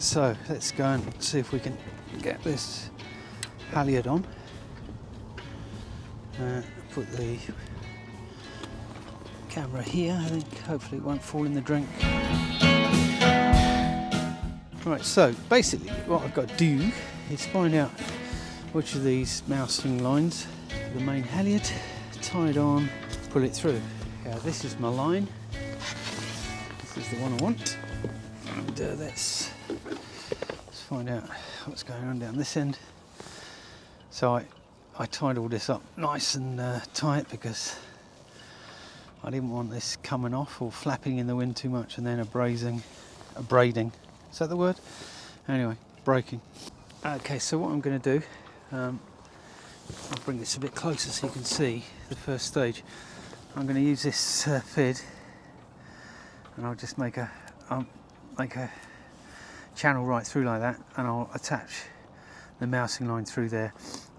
so let's go and see if we can get this halyard on. Put the camera here. I think hopefully it won't fall in the drink. Right, so basically what I've got to do is find out which of these mousing lines the main halyard, tie it on, pull it through. Now this is my line. This is the one I want. And let's find out what's going on down this end. So I tied all this up nice and tight because I didn't want this coming off or flapping in the wind too much and then braiding. Is that the word? Anyway, breaking. Okay, so what I'm going to do, I'll bring this a bit closer so you can see the first stage. I'm going to use this fid, and I'll just make a channel right through like that, and I'll attach the mousing line through there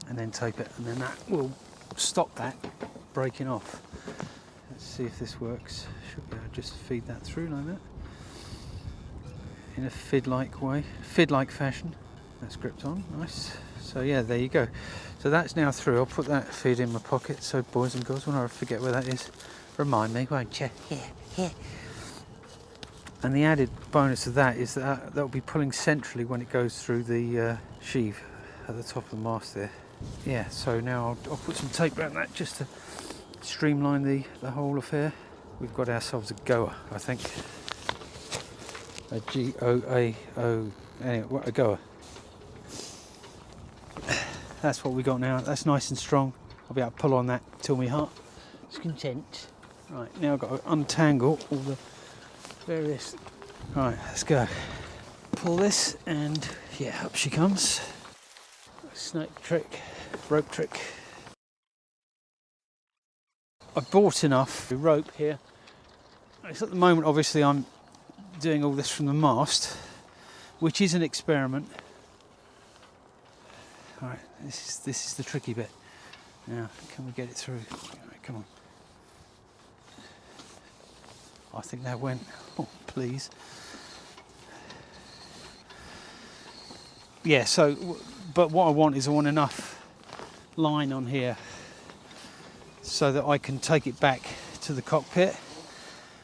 and then tape it, and then that will stop that breaking off. Let's see if this works. Should be able to just feed that through like that in a fid-like way, fid-like fashion. That's gripped on, nice. So yeah, there you go. So that's now through. I'll put that fid in my pocket, so boys and girls, when I forget where that is, remind me, won't you? Yeah. And the added bonus of that is that that'll be pulling centrally when it goes through the sheave at the top of the mast there. Yeah, so now I'll put some tape around that just to streamline the whole affair. We've got ourselves a goer, I think. A G-O-A-O, anyway, a goer. That's what we got now. That's nice and strong. I'll be able to pull on that till my heart is content. Right, now I've got to untangle all the various. Right, let's go. Pull this, and yeah, up she comes. Snake trick, rope trick. I've bought enough rope here. At the moment, obviously, I'm doing all this from the mast, which is an experiment. All right, this is the tricky bit. Now, can we get it through? Right, come on. I think that went. Oh, please. Yeah. So, but what I want enough line on here so that I can take it back to the cockpit,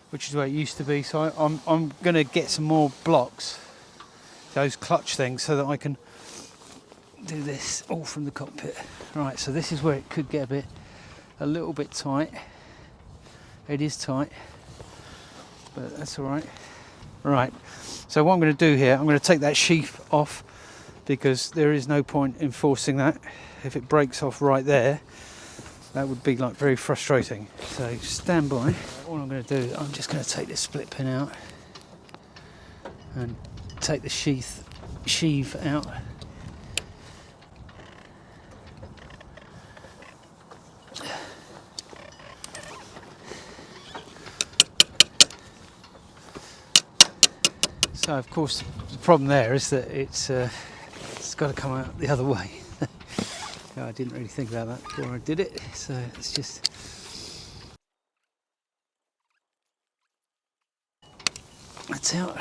which is where it used to be. So I'm going to get some more blocks, those clutch things, so that I can do this all from the cockpit. Right, so this is where it could get a little bit tight. It is tight, but that's all right. Right, so what I'm going to do here, I'm going to take that sheath off because there is no point in forcing that. If it breaks off right there, that would be like very frustrating. So stand by. What I'm going to do, I'm just going to take this split pin out and take the sheave out. So of course the problem there is that it's got to come out the other way. I didn't really think about that before I did it, so it's just that's out.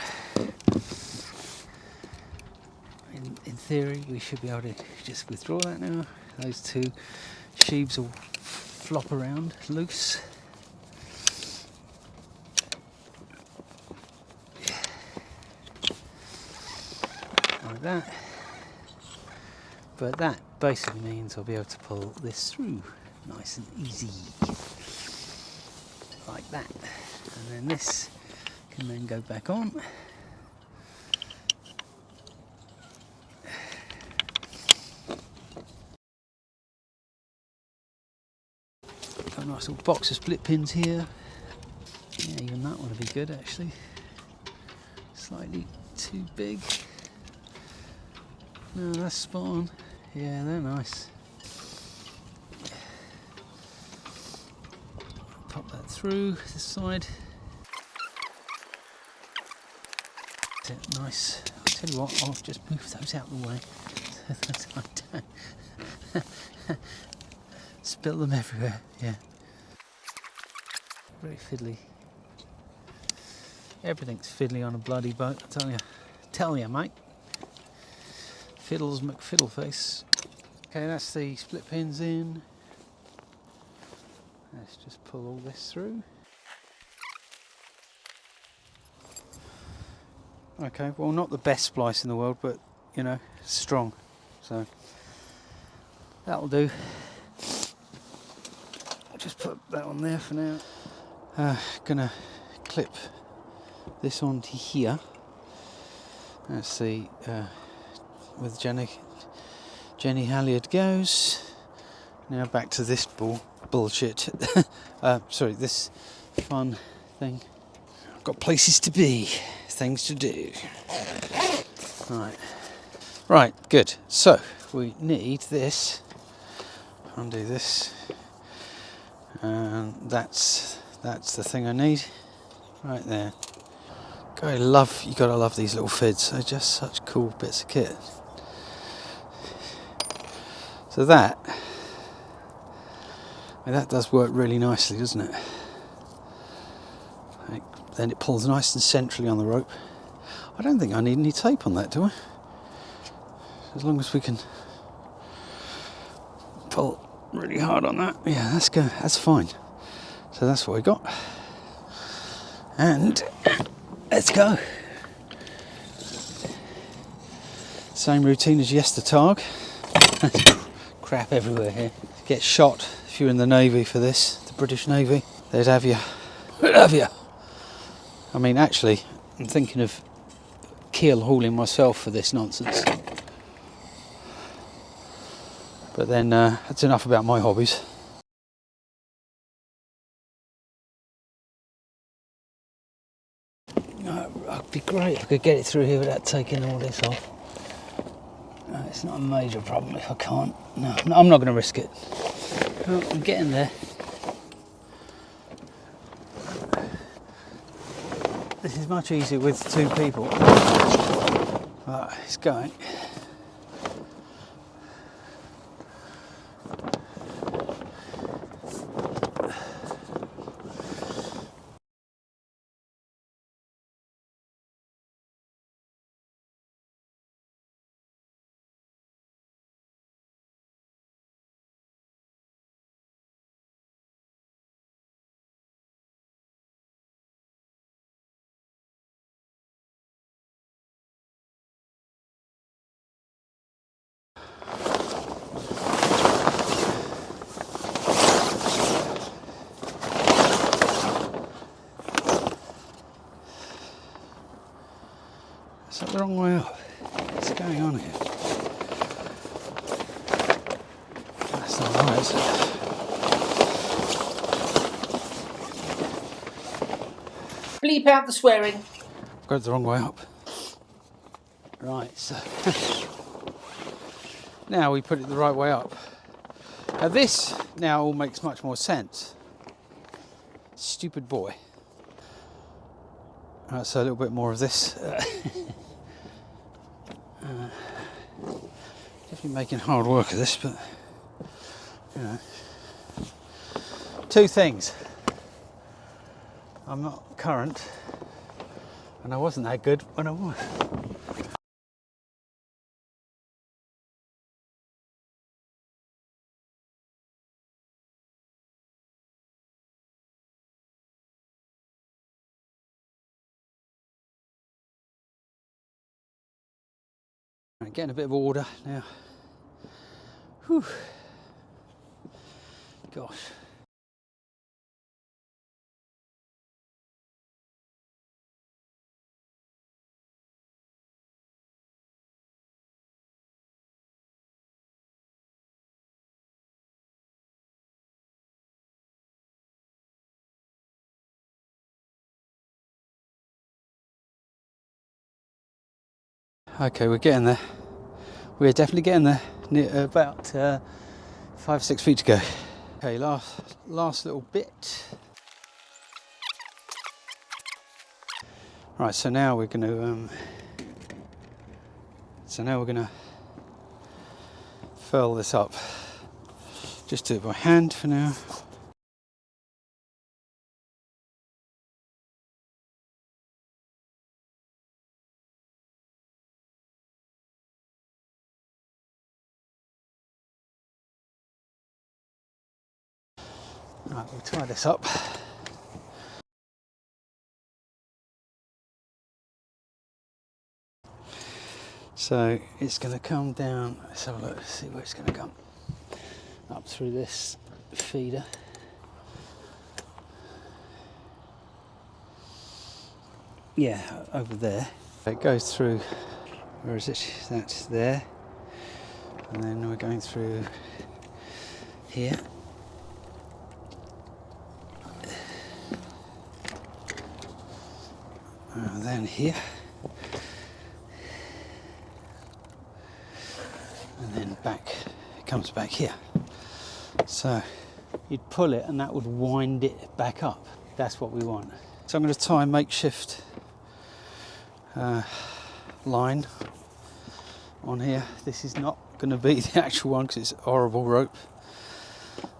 In theory, we should be able to just withdraw that now. Those two sheaves will flop around loose. Like that. But that basically means I'll be able to pull this through nice and easy, like that. And then this can then go back on. Got a nice little box of split pins here. Yeah, even that one would be good actually. Slightly too big. No, that's spot on. Yeah, they're nice. Pop that through this side. Nice. I'll tell you what, I'll just move those out of the way so that I don't spill them everywhere. Yeah. Very fiddly. Everything's fiddly on a bloody boat, I tell you. Tell you, mate. Fiddles McFiddleface. Okay, that's the split pins in. Let's just pull all this through. Okay, well, not the best splice in the world, but you know, strong. So that'll do. I'll just put that on there for now. Gonna clip this onto here. Let's see, with Jenny Halliard goes. Now back to this bullshit. Sorry, this fun thing. I've got places to be, things to do. Right, good. So we need this. Undo this, and that's the thing I need. Right there. You gotta love these little fids. They're just such cool bits of kit. So that does work really nicely, doesn't it? Then it pulls nice and centrally on the rope. I don't think I need any tape on that, do I? As long as we can pull really hard on that. Yeah, that's fine. So that's what we got. And let's go. Same routine as yestertag. Crap everywhere here. Get shot if you're in the Navy for this, the British Navy. They'd have you. I mean, actually, I'm thinking of keel hauling myself for this nonsense. But then that's enough about my hobbies. It'd be great if I could get it through here without taking all this off. No, it's not a major problem if I can't. No, I'm not going to risk it. Oh, I'm getting there. This is much easier with two people. Right, it's going. Is that the wrong way up? What's going on here? That's not right, is it? Bleep out the swearing. Got it the wrong way up. Right, so now we put it the right way up. Now this now all makes much more sense. Stupid boy. Right, so a little bit more of this. Definitely making hard work of this, but you know. Two things. I'm not current, and I wasn't that good when I was. Right, getting a bit of order now. Whew. Gosh. Okay, we're getting there. We're definitely getting there. About 5-6 feet to go. Okay, last little bit. Right, so now we're going to furl this up. Just do it by hand for now. Right, we'll tie this up. So it's going to come down, let's have a look, see where it's going to come. Up through this feeder. Yeah, over there. It goes through, where is it? That's there. And then we're going through here. And then here. And then back, it comes back here. So you'd pull it and that would wind it back up. That's what we want. So I'm going to tie a makeshift line on here. This is not going to be the actual one because it's horrible rope,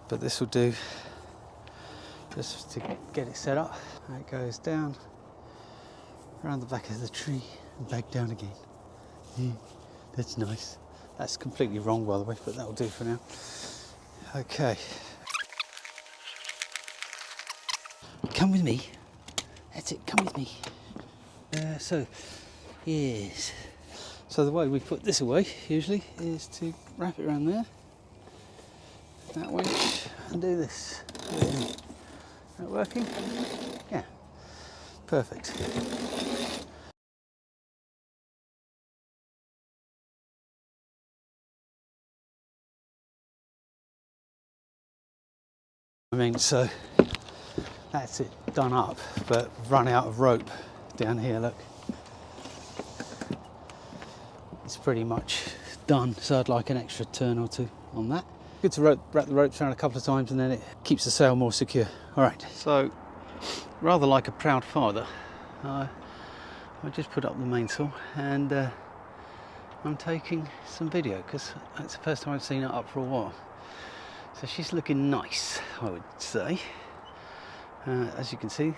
but this will do just to get it set up. And it goes down around the back of the tree and back down again. Yeah, that's nice. That's completely wrong, by the way, but that'll do for now. Okay. Come with me. That's it, come with me. Yes. So the way we put this away, usually, is to wrap it around there, that way, and do this. Is that working? Yeah. Perfect. I mean, so that's it done up, but run out of rope down here, look. It's pretty much done, so I'd like an extra turn or two on that. Good to wrap the ropes around a couple of times and then it keeps the sail more secure. All right, so rather like a proud father, I just put up the mainsail and I'm taking some video because it's the first time I've seen it up for a while. So she's looking nice, I would say. As you can see,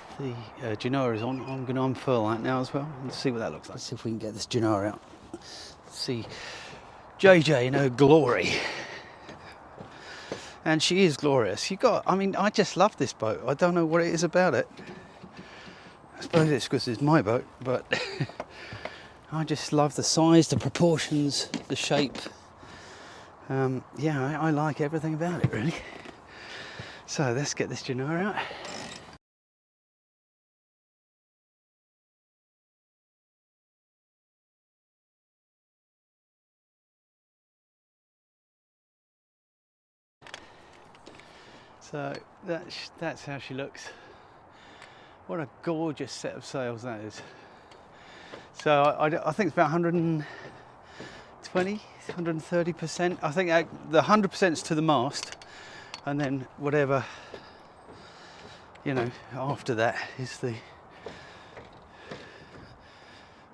the genoa is on. I'm going to unfurl that now as well and see what that looks like. Let's see if we can get this genoa out. See JJ in her glory. And she is glorious. I just love this boat. I don't know what it is about it. I suppose it's because it's my boat, but I just love the size, the proportions, the shape. Yeah, I like everything about it, really. So let's get this genoa out. So that's how she looks. What a gorgeous set of sails that is. So I think it's about 120, 130%. I think the 100% is to the mast, and then whatever, after that is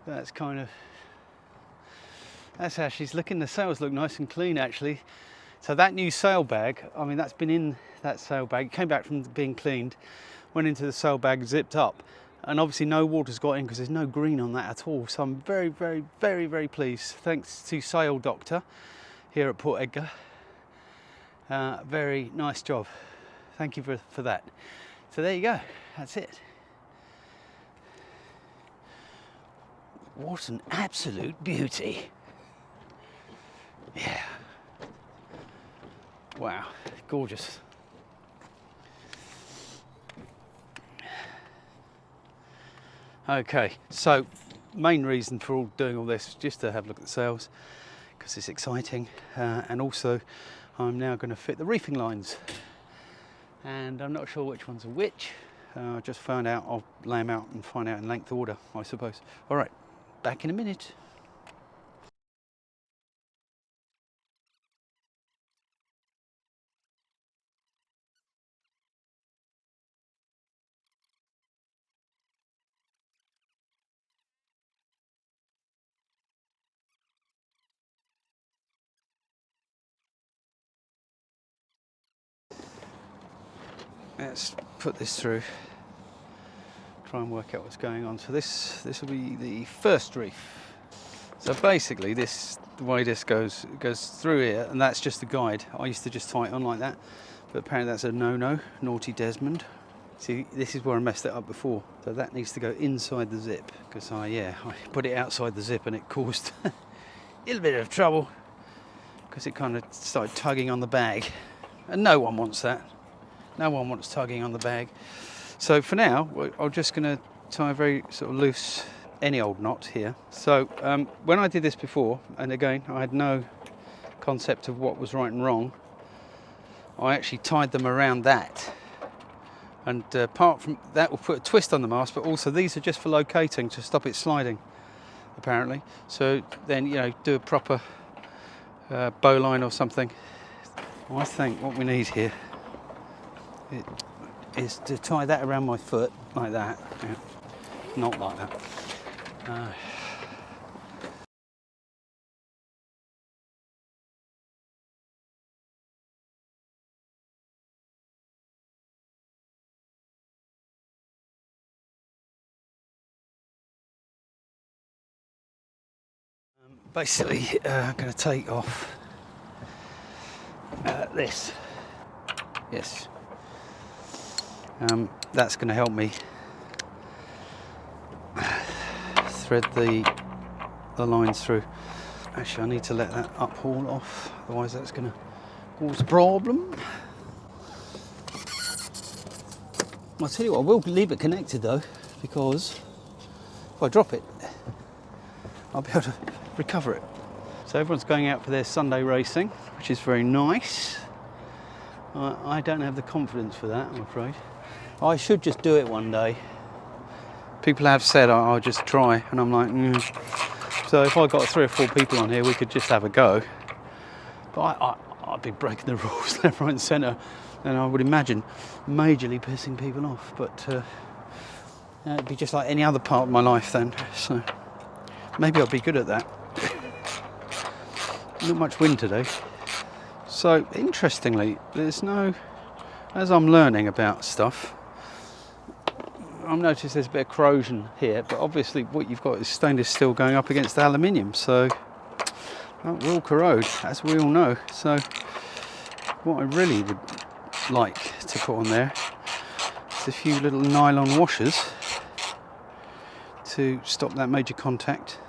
that's how she's looking. The sails look nice and clean, actually. So that new sail bag, I mean, that's been in that sail bag. It came back from being cleaned, went into the sail bag, zipped up, and obviously no water's got in because there's no green on that at all. So I'm very, very, very, very pleased. Thanks to Sail Doctor here at Port Edgar. Very nice job. Thank you for that. So there you go. That's it. What an absolute beauty. Yeah. Wow, gorgeous. Okay, so main reason for doing all this is just to have a look at the sails because it's exciting, and also I'm now going to fit the reefing lines, and I'm not sure which ones are which. I just found out. I'll lay them out and find out in length order, I suppose. All right, back in a minute. Let's put this through, try and work out what's going on. So this will be the first reef. So basically the way this goes through here, and that's just the guide. I used to just tie it on like that, but apparently that's a no-no, naughty Desmond. See, this is where I messed it up before, so that needs to go inside the zip, because I put it outside the zip and it caused a little bit of trouble, because it kind of started tugging on the bag, and no one wants that. No one wants tugging on the bag. So for now, I'm just going to tie a very sort of loose, any old knot here. So when I did this before, and again, I had no concept of what was right and wrong, I actually tied them around that. And apart from that, will put a twist on the mast, but also these are just for locating to stop it sliding, apparently. So then, you know, do a proper bowline or something. I think what we need here is to tie that around my foot like that. Yeah. Not like that. Basically, I'm going to take off this. Yes. That's going to help me thread the lines through. Actually, I need to let that up haul off, otherwise that's going to cause a problem. I'll tell you what, I will leave it connected though, because if I drop it, I'll be able to recover it. So everyone's going out for their Sunday racing, which is very nice. I don't have the confidence for that, I'm afraid. I should just do it one day. People have said I'll just try, and I'm like, So if I got 3 or 4 people on here, we could just have a go. But I'd be breaking the rules left, right and centre, and I would imagine majorly pissing people off. But it'd be just like any other part of my life then. So maybe I'll be good at that. Not much wind today. So interestingly, there's no, as I'm learning about stuff, I've noticed there's a bit of corrosion here, but obviously what you've got is stainless steel going up against aluminium, so that will corrode, as we all know. So what I really would like to put on there is a few little nylon washers to stop that major contact,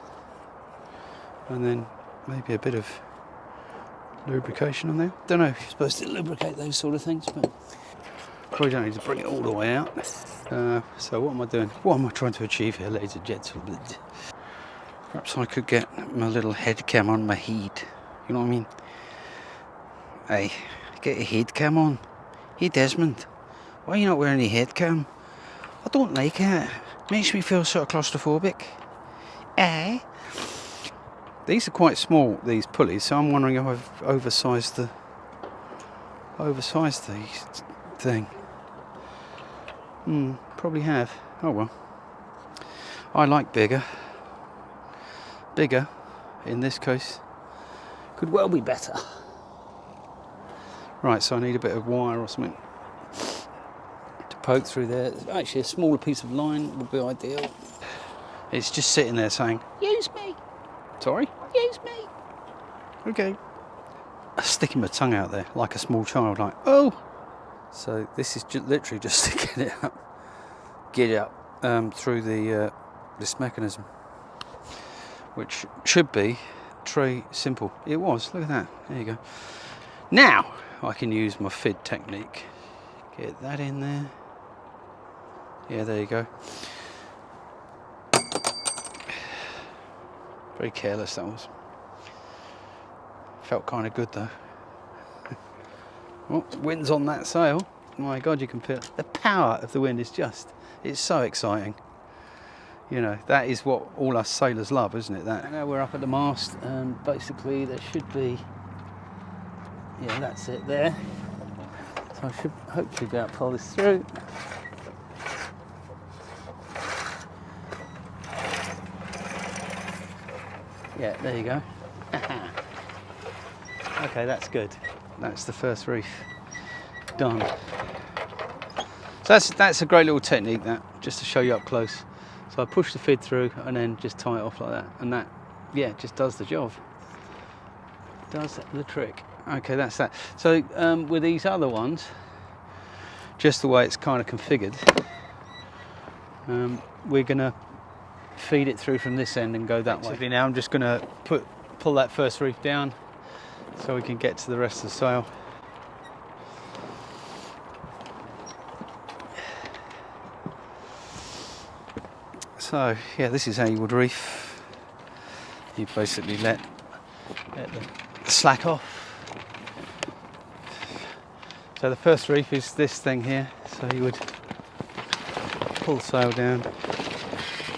and then maybe a bit of lubrication on there. Don't know if you're supposed to lubricate those sort of things, but probably don't need to bring it all the way out. So what am I doing? What am I trying to achieve here, ladies and gentlemen? Perhaps I could get my little head cam on my head. You know what I mean? Hey, get your head cam on. Hey Desmond, why are you not wearing your head cam? I don't like it. Makes me feel sort of claustrophobic. Eh? These are quite small, these pulleys, so I'm wondering if I've oversized the thing. Probably have. Oh well. I like bigger. Bigger, in this case, could well be better. Right, so I need a bit of wire or something to poke through there. Actually, a smaller piece of line would be ideal. It's just sitting there saying, use me. Sorry? Use me. Okay. Sticking my tongue out there like a small child, like, oh! So this is literally just to get it up through the this mechanism, which should be tray simple. It was, look at that, there you go. Now I can use my FID technique. Get that in there. Yeah, there you go. Very careless that was. Felt kind of good though. Oh, wind's on that sail. My God, you can feel it. The power of the wind is just, it's so exciting. You know, that is what all us sailors love, isn't it? That. Now we're up at the mast, and basically there should be, yeah, that's it there. So I should hopefully be able to pull this through. Yeah, there you go. Okay, that's good. That's the first reef done. So that's a great little technique, that, just to show you up close. So I push the FID through and then just tie it off like that, and that, yeah, just does the job. Does the trick. Okay, that's that. So with these other ones, just the way it's kind of configured, we're going to feed it through from this end and go that way. Now I'm just going to pull that first reef down so we can get to the rest of the sail. So yeah, this is how you would reef. You basically let the slack off. So the first reef is this thing here, so you would pull the sail down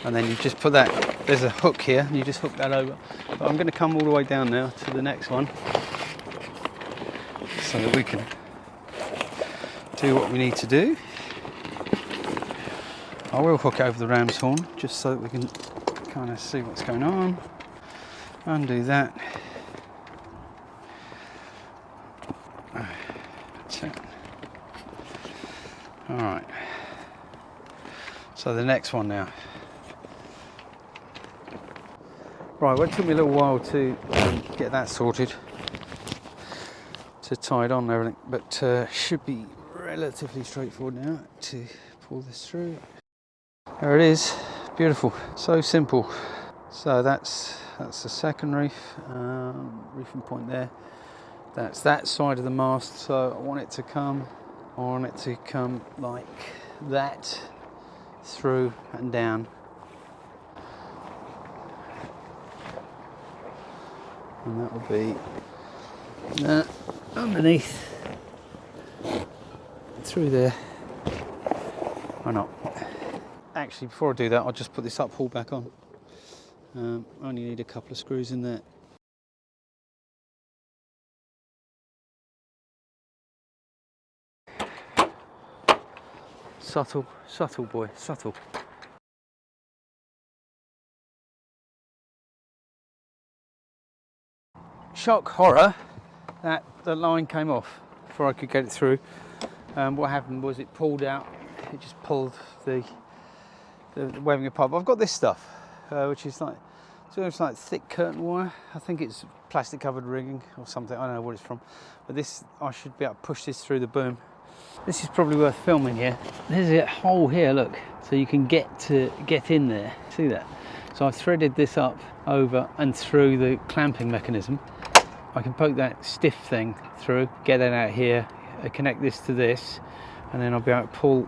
and then you just put that, there's a hook here, and you just hook that over. But I'm going to come all the way down now to the next one so that we can do what we need to do. I will hook over the ram's horn just so that we can kind of see what's going on. Undo that. That's it. Alright. So the next one now. Right, well, it took me a little while to get that sorted, to tie it on and everything, but should be relatively straightforward now to pull this through. There it is, beautiful, so simple. So that's the second reef, reefing point there. That's that side of the mast, so I want it to come like that, through and down. And that will be that underneath, through there. Why not? Actually, before I do that, I'll just put this up haul back on. Only need a couple of screws in there. Subtle, subtle boy, subtle. Shock horror that the line came off before I could get it through. What happened was it pulled out, it just pulled the webbing apart. But I've got this stuff, which is like, it's almost like thick curtain wire. I think it's plastic covered rigging or something, I don't know what it's from. But this, I should be able to push this through the boom. This is probably worth filming here. There's a hole here, look, so you can get in there. See that? So I've threaded this up over and through the clamping mechanism. I can poke that stiff thing through, get it out here, connect this to this, and then I'll be able to pull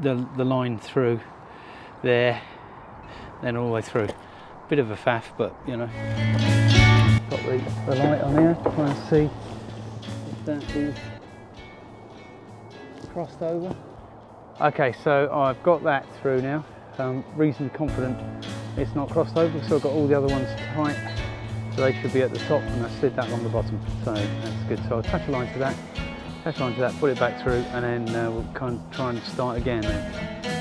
the line through there, then all the way through. Bit of a faff, but you know. Got the light on here, try and see if that is crossed over. Okay, so I've got that through now. I'm reasonably confident it's not crossed over, so I've got all the other ones tight. So they should be at the top, and I slid that along the bottom, so that's good. So I'll attach a line to that, put it back through, and then we'll kind of try and start again then.